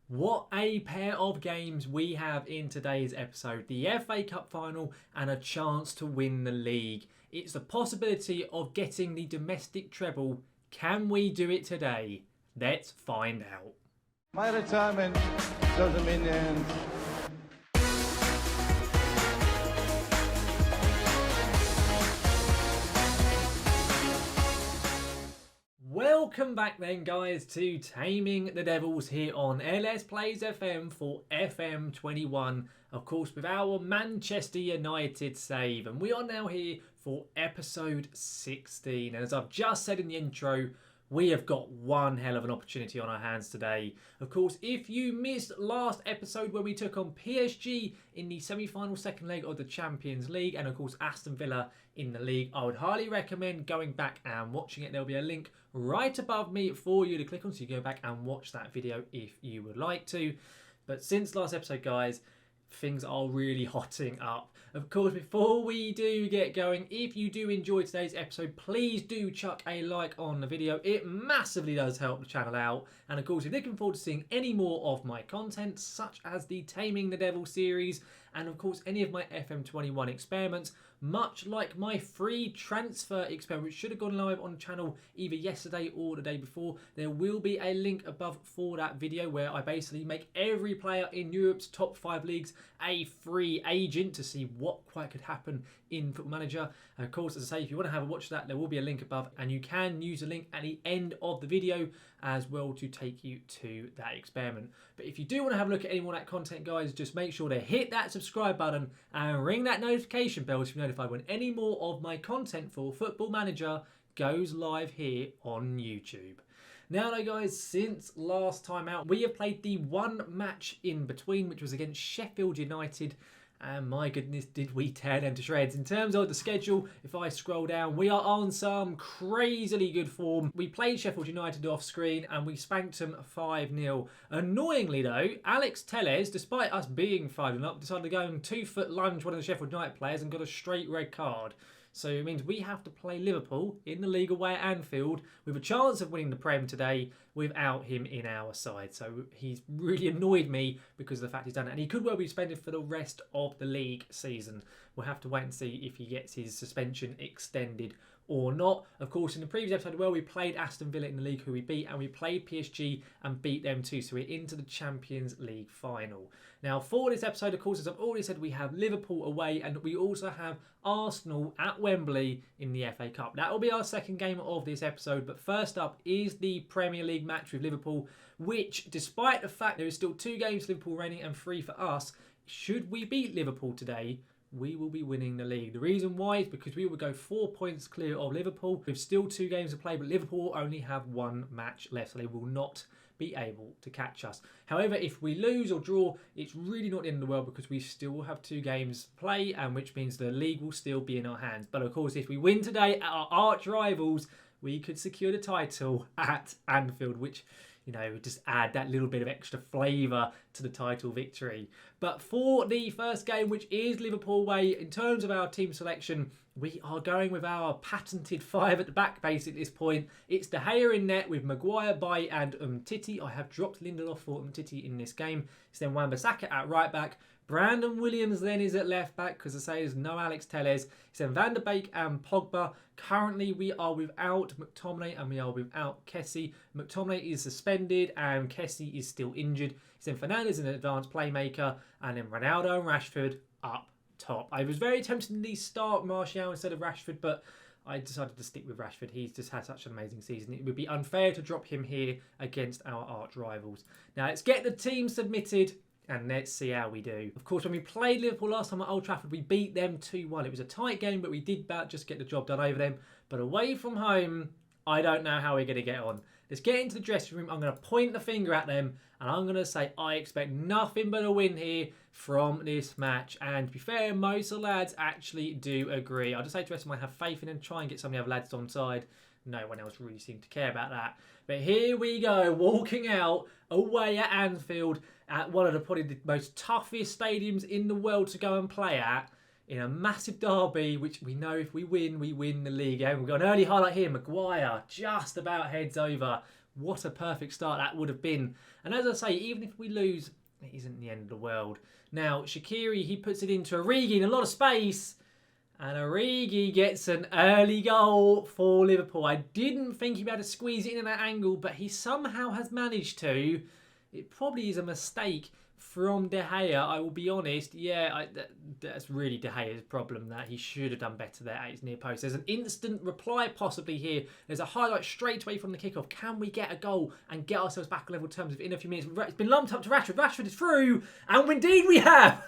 What a pair of games we have in today's episode. The FA Cup final and a chance to win the league. It's the possibility of getting the domestic treble. Can we do it today? Let's find out. My retirement doesn't mean the end. Welcome back then guys to Taming the Devils here on LS Plays FM for FM21, of course with our Manchester United save, and we are now here for episode 16, and as I've just said in the intro, we have got one hell of an opportunity on our hands today. Of course, if you missed last episode where we took on PSG in the semi-final second leg of the Champions League, and of course Aston Villa in the league, I would highly recommend going back and watching it. There'll be a link right above me for you to click on, so you go back and watch that video if you would like to. But since last episode, guys, things are really hotting up. Of course, before we do get going, if you do enjoy today's episode, please do chuck a like on the video. It massively does help the channel out. And of course, if you're looking forward to seeing any more of my content, such as the Taming the Devils series, and of course any of my FM21 experiments, much like my free transfer experiment, which should have gone live on the channel either yesterday or the day before, there will be a link above for that video where I basically make every player in Europe's top 5 leagues a free agent to see what quite could happen in Football Manager. And of course, as I say, if you want to have a watch of that, there will be a link above, and you can use the link at the end of the video as well to take you to that experiment. But if you do want to have a look at any more of that content, guys, just make sure to hit that subscribe button and ring that notification bell to be notified when any more of my content for Football Manager goes live here on YouTube. Now though guys, since last time out, we have played the one match in between, which was against Sheffield United. And my goodness, did we tear them to shreds. In terms of the schedule, if I scroll down, we are on some crazily good form. We played Sheffield United off screen and we spanked them 5-0. Annoyingly though, Alex Telles, despite us being 5-0 up, decided to go and 2-foot lunge one of the Sheffield United players and got a straight red card. So it means we have to play Liverpool in the league away at Anfield with a chance of winning the Prem today without him in our side. So he's really annoyed me because of the fact he's done it. And he could well be suspended for the rest of the league season. We'll have to wait and see if he gets his suspension extended or not. Of course, in the previous episode, well, we played Aston Villa in the league, who we beat, and we played PSG and beat them too. So we're into the Champions League final. Now, for this episode, of course, as I've already said, we have Liverpool away, and we also have Arsenal at Wembley in the FA Cup. That will be our second game of this episode, but first up is the Premier League match with Liverpool, which, despite the fact there is still 2 games for Liverpool reigning and 3 for us, should we beat Liverpool today, we will be winning the league. The reason why is because we will go 4 points clear of Liverpool with still 2 games to play, but Liverpool only have 1 match left, so they will not be able to catch us. However, if we lose or draw, it's really not the end of the world because we still have 2 games to play, and which means the league will still be in our hands. But of course, if we win today at our arch rivals, we could secure the title at Anfield, which, you know, just add that little bit of extra flavour to the title victory. But for the first game, which is Liverpool away, in terms of our team selection, we are going with our patented 5 at the back base at this point. It's De Gea in net with Maguire, Bailly and Umtiti. I have dropped Lindelof for Umtiti in this game. It's then Wan-Bissaka at right back. Brandon Williams then is at left back because, as I say, there's no Alex Telles. It's then Van der Beek and Pogba. Currently, we are without McTominay and we are without Kessie. McTominay is suspended and Kessie is still injured. It's then Fernandes an advanced playmaker, and then Ronaldo and Rashford up top. I was very tempted to start Martial instead of Rashford, but I decided to stick with Rashford. He's just had such an amazing season. It would be unfair to drop him here against our arch rivals. Now, let's get the team submitted and let's see how we do. Of course, when we played Liverpool last time at Old Trafford, we beat them 2-1. It was a tight game, but we did about just get the job done over them. But away from home, I don't know how we're going to get on. Let's get into the dressing room. I'm going to point the finger at them and I'm going to say I expect nothing but a win here from this match. And to be fair, most of the lads actually do agree. I'll just say to the rest of them, I have faith in them, try and get some of the other lads on side. No one else really seemed to care about that. But here we go, walking out away at Anfield at one of the probably the most toughest stadiums in the world to go and play at, in a massive derby, which we know if we win the league. And we've got an early highlight here. Maguire just about heads over What a perfect start that would have been. And as I say, even if we lose, it isn't the end of the world. Now, Shaqiri, he puts it into Origi in a lot of space. And Origi gets an early goal for Liverpool. I didn't think he'd be able to squeeze it in at that angle, but he somehow has managed to. It probably is a mistake from De Gea, I will be honest. Yeah, that's really De Gea's problem, that he should have done better there at his near post. There's an instant reply possibly here. There's a highlight straight away from the kickoff. Can we get a goal and get ourselves back on level terms within a few minutes? It's been lumped up to Rashford. Rashford is through, and indeed we have.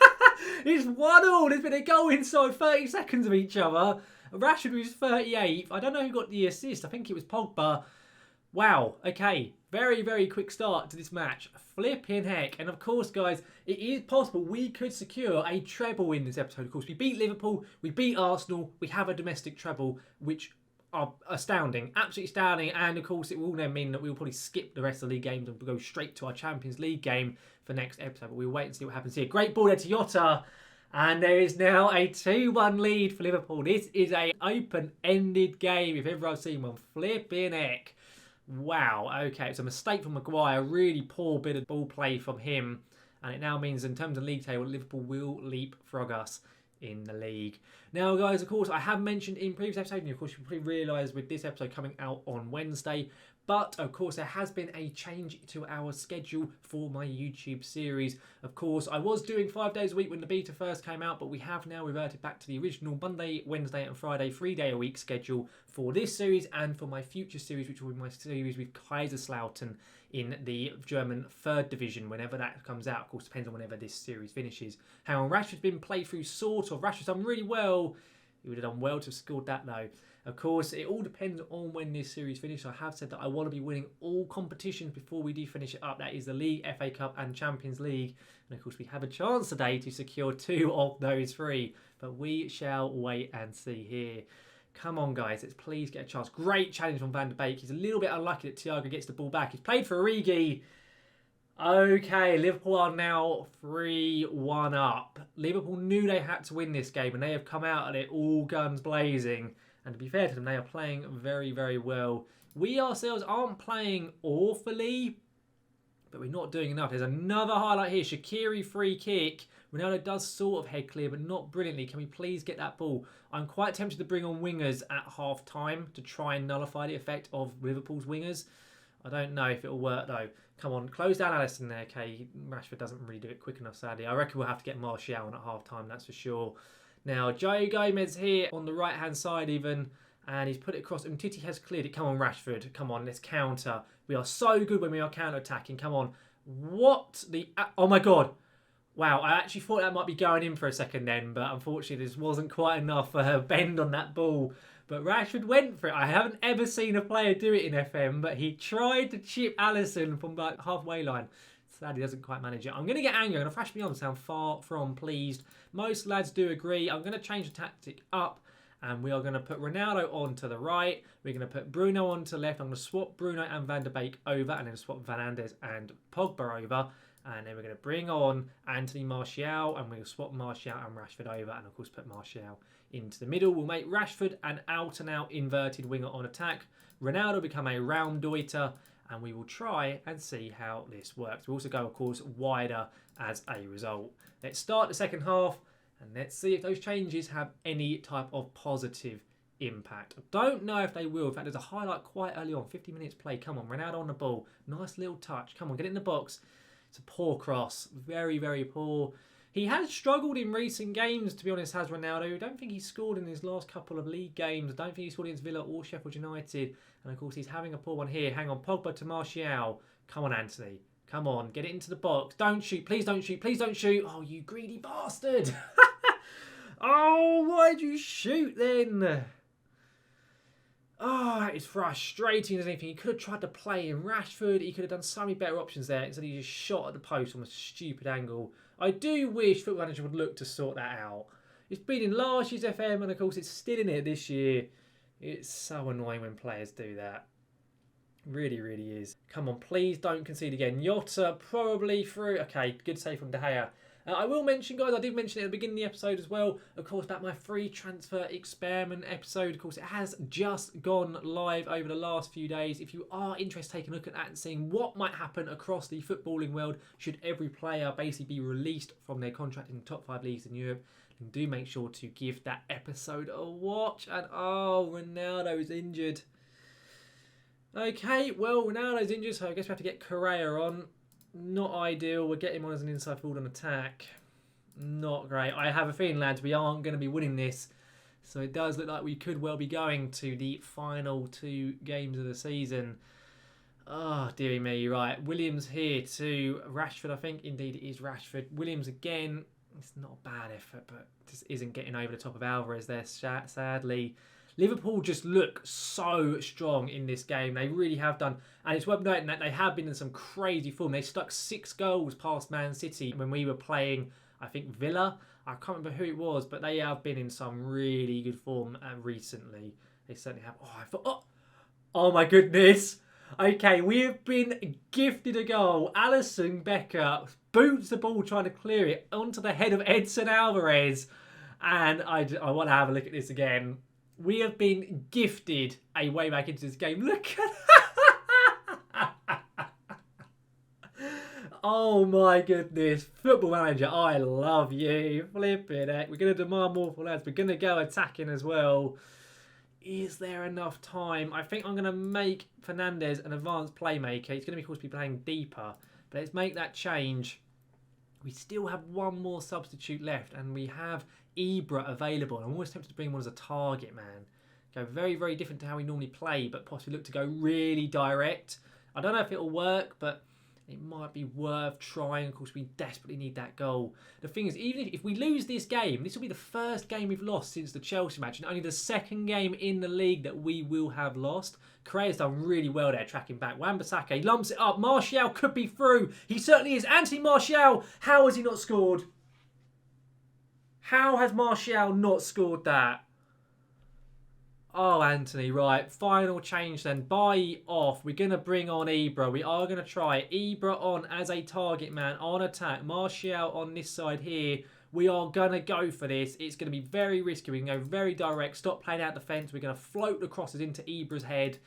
It's 1-1. There's been a goal inside 30 seconds of each other. Rashford was 38th. I don't know who got the assist. I think it was Pogba. Wow, okay. Very, very quick start to this match. Flipping heck. And of course, guys, it is possible we could secure a treble in this episode. Of course, we beat Liverpool, we beat Arsenal, we have a domestic treble, which are astounding, absolutely astounding. And of course, it will then mean that we will probably skip the rest of the league games and go straight to our Champions League game for next episode. But we'll wait and see what happens here. Great ball there to Jota. And there is now a 2-1 lead for Liverpool. This is an open-ended game, if ever I've seen one. Flipping heck. Wow, okay, it's a mistake from Maguire, really poor bit of ball play from him, and it now means in terms of league table, Liverpool will leapfrog us in the league. Now, guys, of course, I have mentioned in previous episodes, and of course, you probably realise with this episode coming out on Wednesday, but, of course, there has been a change to our schedule for my YouTube series. Of course, I was doing 5 days a week when the beta first came out, but we have now reverted back to the original Monday, Wednesday and Friday 3-day-a-week schedule for this series and for my future series, which will be my series with Kaiserslautern in the German 3rd division, whenever that comes out. Of course, depends on whenever this series finishes. Hang on, Rashford's been played through sort of. Rashford's done really well. He would have done well to have scored that, though. Of course, it all depends on when this series finishes. I have said that I want to be winning all competitions before we do finish it up. That is the League, FA Cup and Champions League. And of course, we have a chance today to secure 2 of those 3. But we shall wait and see here. Come on, guys. Let's please get a chance. Great challenge from Van der Beek. He's a little bit unlucky that Thiago gets the ball back. He's played for Origi. Okay, Liverpool are now 3-1 up. Liverpool knew they had to win this game, and they have come out at it all guns blazing. And to be fair to them, they are playing very, very well. We ourselves aren't playing awfully, but we're not doing enough. There's another highlight here. Shaqiri free kick. Ronaldo does sort of head clear, but not brilliantly. Can we please get that ball? I'm quite tempted to bring on wingers at half time to try and nullify the effect of Liverpool's wingers. I don't know if it'll work though. Come on, close down Alisson there. Okay, Rashford doesn't really do it quick enough, sadly. I reckon we'll have to get Martial on at half time, that's for sure. Now, Joe Gomez here on the right-hand side even, and he's put it across. Umtiti has cleared it. Come on, Rashford. Come on, let's counter. We are so good when we are counter-attacking. Come on. What the... Oh, my God. Wow, I actually thought that might be going in for a second then, but unfortunately this wasn't quite enough bend on that ball. But Rashford went for it. I haven't ever seen a player do it in FM, but he tried to chip Alisson from like halfway line. Sadly, doesn't quite manage it. I'm going to get angry. I'm going to flash me on. Sound far from pleased. Most lads do agree. I'm going to change the tactic up. And we are going to put Ronaldo on to the right. We're going to put Bruno on to the left. I'm going to swap Bruno and Van der Beek over. And then swap Fernandes and Pogba over. And then we're going to bring on Anthony Martial. And we'll swap Martial and Rashford over. And of course, put Martial into the middle. We'll make Rashford an out-and-out inverted winger on attack. Ronaldo become a Raumdeuter. And we will try and see how this works. We'll also go, of course, wider as a result. Let's start the second half and let's see if those changes have any type of positive impact. I don't know if they will. In fact, there's a highlight quite early on. 50 minutes play. Come on, Ronaldo on the ball. Nice little touch. Come on, get it in the box. It's a poor cross. Very, very poor. He has struggled in recent games, to be honest, has Ronaldo. I don't think he scored in his last couple of league games. I don't think he scored against Villa or Sheffield United. And, of course, he's having a poor one here. Hang on, Pogba to Martial. Come on, Anthony. Come on, get it into the box. Don't shoot. Please don't shoot. Please don't shoot. Oh, you greedy bastard. Oh, why'd you shoot then? Oh, that is frustrating as anything. He could have tried to play in Rashford. He could have done so many better options there. Instead, he just shot at the post from a stupid angle. I do wish Football Manager would look to sort that out. It's been in last year's FM, and of course it's still in it this year. It's so annoying when players do that. Really, really is. Come on, please don't concede again. Jota probably through. Okay, good save from De Gea. I will mention, guys, I did mention it at the beginning of the episode as well, of course, about my free transfer experiment episode. Of course, it has just gone live over the last few days. If you are interested in taking a look at that and seeing what might happen across the footballing world should every player basically be released from their contract in the top 5 leagues in Europe, then do make sure to give that episode a watch. And, oh, Ronaldo's injured. Okay, well, Ronaldo's injured, so I guess we have to get Correa on. Not ideal. We'll get him on as an inside forward on attack. Not great. I have a feeling, lads, we aren't going to be winning this. So it does look like we could well be going to the final 2 games of the season. Oh, dearie me. Right, Williams here to Rashford, I think. Indeed, it is Rashford. Williams again. It's not a bad effort, but just isn't getting over the top of Alvarez there, sadly. Liverpool just look so strong in this game. They really have done. And it's worth noting that they have been in some crazy form. They stuck 6 goals past Man City when we were playing, I think, Villa. I can't remember who it was, but they have been in some really good form recently. They certainly have. Oh, I thought, oh my goodness. Okay, we have been gifted a goal. Alisson Becker boots the ball trying to clear it onto the head of Edson Alvarez. And I want to have a look at this again. We have been gifted a way back into this game. Look at that. Oh my goodness. Football Manager, I love you. Flipping heck. We're going to demand more for lads. We're going to go attacking as well. Is there enough time? I think I'm going to make Fernandes an advanced playmaker. He's going to be, of course, be playing deeper. But let's make that change. We still have one more substitute left. And we have Ibra available. I'm always tempted to bring him on as a target man. Go very, very different to how we normally play, but possibly look to go really direct. I don't know if it'll work, but it might be worth trying. Of course, we desperately need that goal. The thing is, even if we lose this game, this will be the first game we've lost since the Chelsea match, and only the second game in the league that we will have lost. Correa's done really well there, tracking back. Wan-Bissaka, he lumps it up. Martial could be through. He certainly is. Anthony Martial, how has he not scored? How has Martial not scored that? Oh, Anthony, right. Final change then. Buy off. We're going to bring on Ibra. We are going to try Ibra on as a target man on attack. Martial on this side here. We are going to go for this. It's going to be very risky. We can go very direct. Stop playing out defence. We're going to float the crosses into Ibra's head.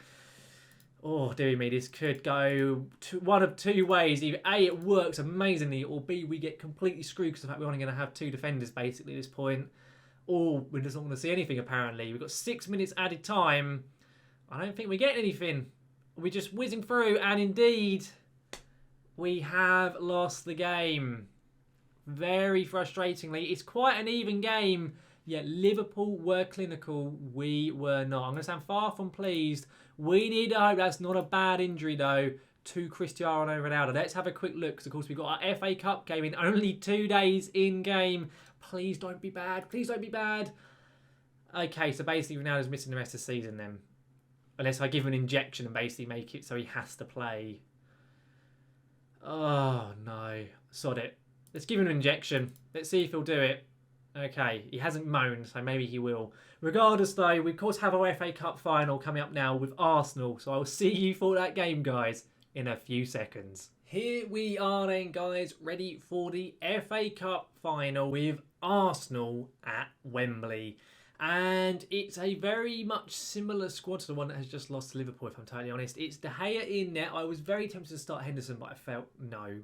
Oh, dear me, this could go one of 2 ways. Either A, it works amazingly, or B, we get completely screwed because of the fact we're only going to have 2 defenders basically at this point. Or we're just not going to see anything apparently. We've got 6 minutes added time. I don't think we get anything. We're just whizzing through, and indeed, we have lost the game. Very frustratingly. It's quite an even game, yet Liverpool were clinical. We were not. I'm going to sound far from pleased. We need to hope that's not a bad injury, though, to Cristiano Ronaldo. Let's have a quick look, because, of course, we've got our FA Cup game in only 2 days in-game. Please don't be bad. Please don't be bad. Okay, so basically Ronaldo's missing the rest of the season then. Unless I give him an injection and basically make it so he has to play. Oh, no. Sod it. Let's give him an injection. Let's see if he'll do it. Okay, he hasn't moaned, so maybe he will. Regardless, though, we of course have our FA Cup final coming up now with Arsenal. So I will see you for that game, guys, in a few seconds. Here we are then, guys, ready for the FA Cup final with Arsenal at Wembley. And it's a very much similar squad to the one that has just lost to Liverpool, if I'm totally honest. It's De Gea in there. I was very tempted to start Henderson, but I felt no.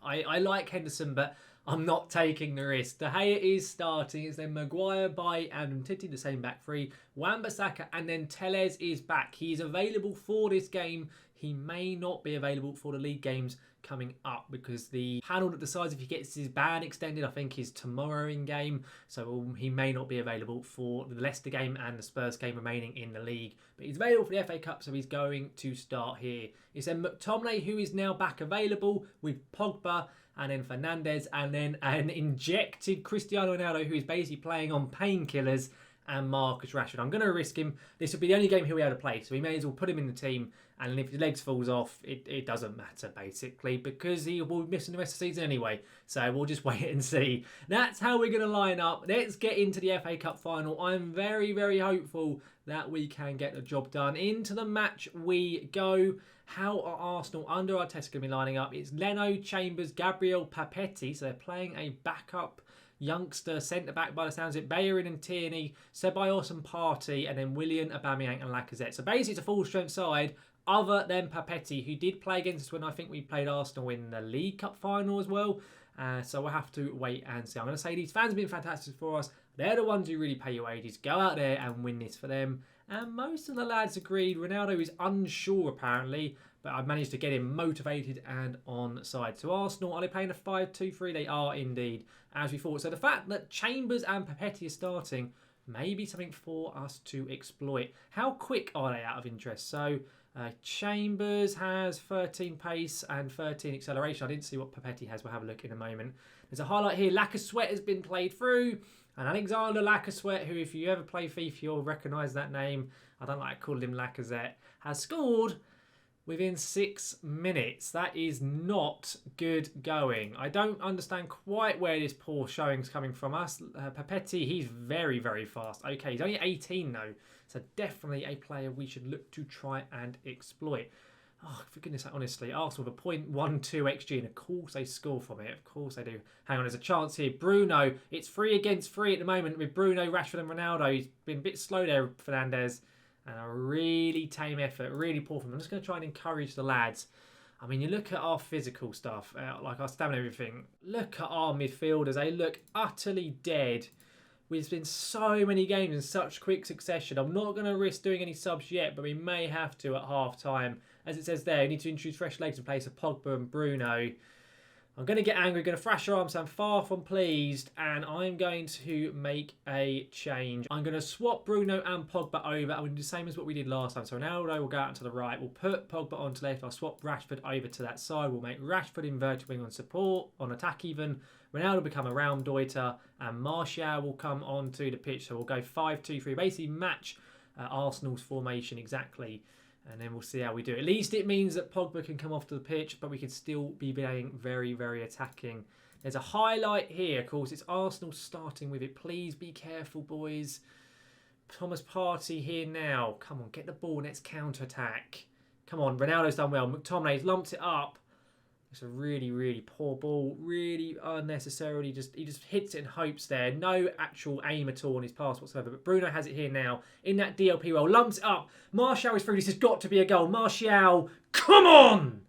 I like Henderson, but I'm not taking the risk. De Gea is starting. It's then Maguire by Man Utd, the same back three. Wan-Bissaka, and then Telles is back. He is available for this game. He may not be available for the league games coming up because the panel that decides if he gets his ban extended, I think, is tomorrow in game. So he may not be available for the Leicester game and the Spurs game remaining in the league. But he's available for the FA Cup, so he's going to start here. It's then McTominay, who is now back available with Pogba, and then Fernandes, and then an injected Cristiano Ronaldo, who is basically playing on painkillers, and Marcus Rashford. I'm going to risk him. This will be the only game he'll be able to play, so we may as well put him in the team. And if his legs falls off, it doesn't matter, basically, because he will be missing the rest of the season anyway. So we'll just wait and see. That's how we're going to line up. Let's get into the FA Cup final. I'm very, very hopeful that we can get the job done. Into the match we go. How are Arsenal under Arteta going to be lining up? It's Leno, Chambers, Gabriel, Papetti. So they're playing a backup youngster centre-back by the sounds of it. Bellerin and Tierney, Ceballos and Partey, and then Willian, Aubameyang and Lacazette. So basically it's a full-strength side other than Papetti, who did play against us when I think we played Arsenal in the League Cup final as well. So we'll have to wait and see. I'm going to say these fans have been fantastic for us. They're the ones who really pay your wages. Go out there and win this for them. And most of the lads agreed. Ronaldo is unsure apparently, but I've managed to get him motivated and on side. So Arsenal, are they playing a 5-2-3? They are indeed, as we thought. So the fact that Chambers and Papetti are starting may be something for us to exploit. How quick are they out of interest? So Chambers has 13 pace and 13 acceleration. I didn't see what Papetti has. We'll have a look in a moment. There's a highlight here. Lacazette has been played through. And Alexander Lacazette, who if you ever play FIFA, you'll recognise that name. I don't like calling him Lacazette. Has scored within 6 minutes. That is not good going. I don't understand quite where this poor showing's coming from us. Papetti, he's very, very fast. Okay, he's only 18 though. So definitely a player we should look to try and exploit. Oh, for goodness sake, honestly, Arsenal with a 0.12 XG, and of course they score from it. Of course they do. Hang on, there's a chance here. Bruno, it's 3 against 3 at the moment with Bruno, Rashford and Ronaldo. He's been a bit slow there, Fernandes. And a really tame effort, really poor from them. I'm just going to try and encourage the lads. I mean, you look at our physical stuff, like our stamina and everything. Look at our midfielders. They look utterly dead. We've been so many games in such quick succession. I'm not going to risk doing any subs yet, but we may have to at half-time. As it says there, we need to introduce fresh legs in place of Pogba and Bruno. I'm going to get angry, going to thrash your arms, I'm far from pleased, and I'm going to make a change. I'm going to swap Bruno and Pogba over, and we'll do the same as what we did last time. So Ronaldo will go out to the right, we'll put Pogba onto left, I'll swap Rashford over to that side, we'll make Rashford inverted wing on support, on attack even. Ronaldo will become a round Deuter, and Martial will come onto the pitch, so we'll go 5-2-3, basically match Arsenal's formation exactly. And then we'll see how we do. At least it means that Pogba can come off to the pitch, but we can still be playing very, very attacking. There's a highlight here. Of course, it's Arsenal starting with it. Please be careful, boys. Thomas Partey here now. Come on, get the ball. Let's counter-attack. Come on, Ronaldo's done well. McTominay's lumped it up. It's a really, really poor ball. Really unnecessarily. He just hits it and hopes there. No actual aim at all on his pass whatsoever. But Bruno has it here now. In that DLP role. Lumps it up. Martial is through. This has got to be a goal. Martial, come on!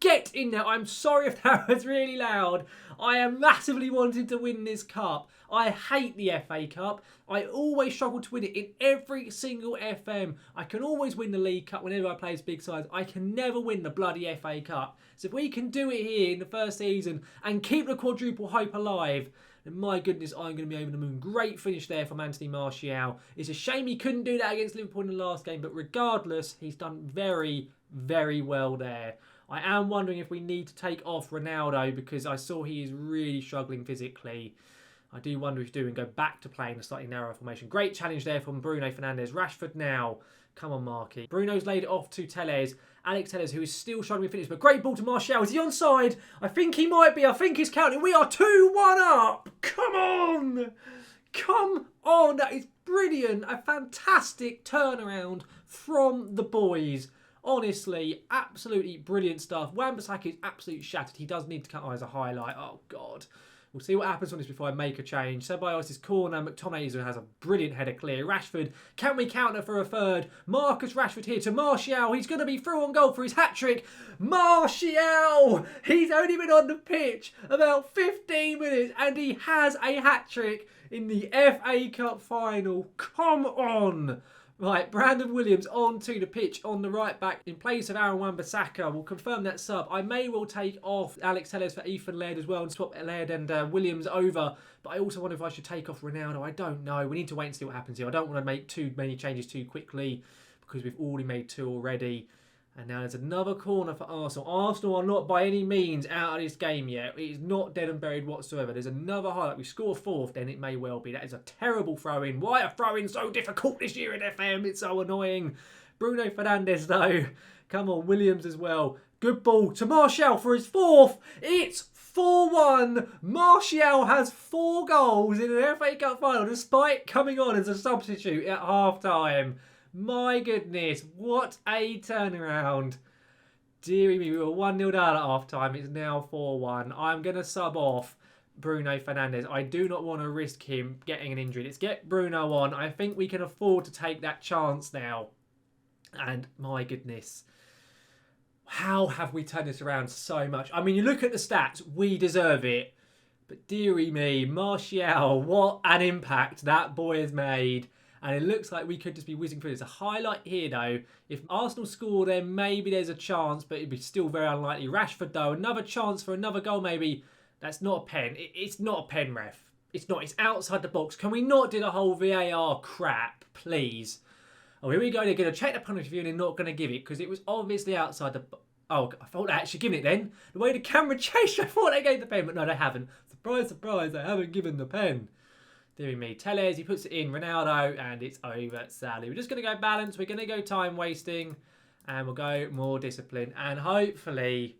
Get in there. I'm sorry if that was really loud. I am massively wanting to win this cup. I hate the FA Cup. I always struggle to win it in every single FM. I can always win the League Cup whenever I play as big sides. I can never win the bloody FA Cup. So if we can do it here in the first season and keep the quadruple hope alive, then my goodness, I'm going to be over the moon. Great finish there from Anthony Martial. It's a shame he couldn't do that against Liverpool in the last game, but regardless, he's done very, very well there. I am wondering if we need to take off Ronaldo because I saw he is really struggling physically. I do wonder if we do and go back to playing a slightly narrower formation. Great challenge there from Bruno Fernandes. Rashford now. Come on, Marky. Bruno's laid it off to Telles. Alex Telles, who is still struggling to finish. But great ball to Martial. Is he onside? I think he might be. I think he's counting. We are 2-1 up. Come on. Come on. That is brilliant. A fantastic turnaround from the boys. Honestly, absolutely brilliant stuff. Wan-Bissaka is absolutely shattered. He does need to cut eyes a highlight. Oh, God. We'll see what happens on this before I make a change. Ceballos' corner. McTominay has a brilliant header clear. Rashford, can we counter for a third? Marcus Rashford here to Martial. He's going to be through on goal for his hat-trick. Martial! He's only been on the pitch about 15 minutes and he has a hat-trick in the FA Cup final. Come on! Right, Brandon Williams onto the pitch on the right back in place of Aaron Wan-Bissaka. We'll confirm that sub. I may well take off Alex Telles for Ethan Laird as well and swap Laird and Williams over. But I also wonder if I should take off Ronaldo. I don't know. We need to wait and see what happens here. I don't want to make too many changes too quickly because we've already made 2 already. And now there's another corner for Arsenal. Arsenal are not by any means out of this game yet. It is not dead and buried whatsoever. There's another highlight. We score 4th, then it may well be. That is a terrible throw-in. Why are throw-ins so difficult this year in FM? It's so annoying. Bruno Fernandes, though. Come on, Williams as well. Good ball to Martial for his 4th. It's 4-1. Martial has 4 goals in an FA Cup final despite coming on as a substitute at half-time. My goodness, what a turnaround. Deary me, we were 1-0 down at half time. It's now 4-1. I'm going to sub off Bruno Fernandes. I do not want to risk him getting an injury. Let's get Bruno on. I think we can afford to take that chance now. And my goodness, how have we turned this around so much? I mean, you look at the stats, we deserve it. But dearie me, Martial, what an impact that boy has made. And it looks like we could just be whizzing through. There's a highlight here, though. If Arsenal score, then maybe there's a chance, but it'd be still very unlikely. Rashford, though, another chance for another goal, maybe. That's not a pen. It's not a pen, ref. It's not. It's outside the box. Can we not do the whole VAR crap, please? Oh, here we go. They're going to check the penalty view and they're not going to give it because it was obviously outside the... Oh, I thought they actually given it then. The way the camera changed, I thought they gave the pen, but no, they haven't. Surprise, surprise, they haven't given the pen. Dear me. Tellez, he puts it in. Ronaldo, and it's over, sadly. We're just going to go balance. We're going to go time wasting, and we'll go more discipline. And hopefully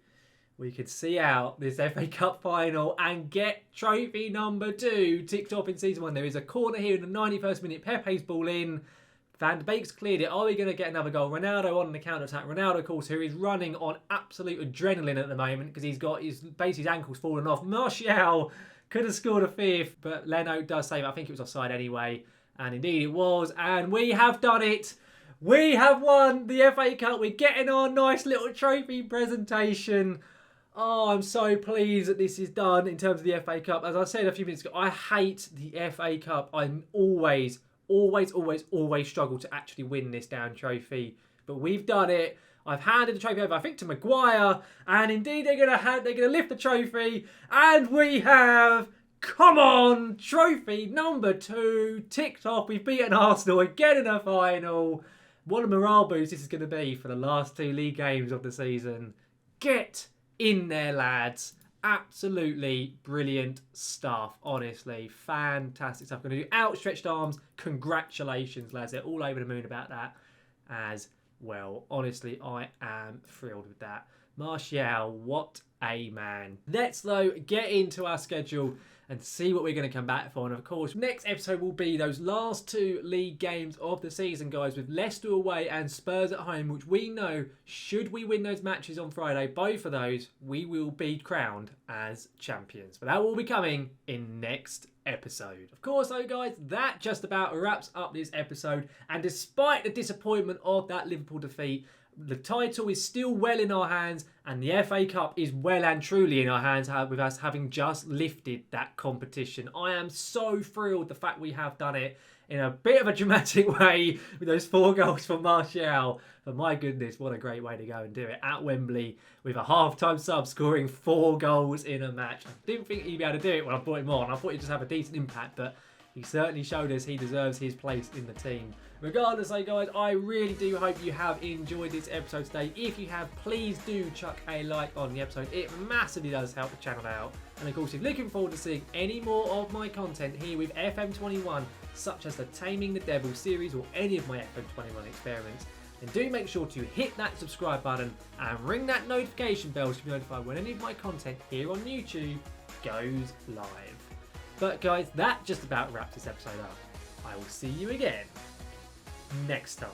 we can see out this FA Cup final and get trophy number 2 ticked off in Season 1. There is a corner here in the 91st minute. Pepe's ball in. Van de Beek's cleared it. Are we going to get another goal? Ronaldo on the counter-attack. Ronaldo, of course, who is running on absolute adrenaline at the moment because he's got his ankles fallen off. Martial could have scored a 5th, but Leno does save it. I think it was offside anyway. And indeed it was. And we have done it. We have won the FA Cup. We're getting our nice little trophy presentation. Oh, I'm so pleased that this is done in terms of the FA Cup. As I said a few minutes ago, I hate the FA Cup. I'm always struggle to actually win this damn trophy. But we've done it. I've handed the trophy over, I think, to Maguire. And indeed, they're gonna lift the trophy. And we have, come on, trophy number 2 ticked off. We've beaten Arsenal again in a final. What a morale boost this is going to be for the last 2 league games of the season. Get in there, lads. Absolutely brilliant stuff. Honestly, fantastic stuff. Going to do outstretched arms. Congratulations, lads. They're all over the moon about that as well. Honestly, I am thrilled with that. Martial, what a man. Let's, though, get into our schedule and see what we're going to come back for. And, of course, next episode will be those last 2 league games of the season, guys, with Leicester away and Spurs at home, which we know, should we win those matches on Friday, both of those, we will be crowned as champions. But that will be coming in next episode. Of course, though, guys, that just about wraps up this episode. And despite the disappointment of that Liverpool defeat, the title is still well in our hands, and the FA Cup is well and truly in our hands with us having just lifted that competition. I am so thrilled the fact we have done it in a bit of a dramatic way with those 4 goals from Martial. But my goodness, what a great way to go and do it at Wembley with a half-time sub scoring 4 goals in a match. I didn't think he'd be able to do it when I brought him on. I thought he'd just have a decent impact, but he certainly showed us he deserves his place in the team. Regardless, though, guys, I really do hope you have enjoyed this episode today. If you have, please do chuck a like on the episode. It massively does help the channel out. And, of course, if you're looking forward to seeing any more of my content here with FM21, such as the Taming the Devils series or any of my FM21 experiments, then do make sure to hit that subscribe button and ring that notification bell to be notified when any of my content here on YouTube goes live. But, guys, that just about wraps this episode up. I will see you again next time.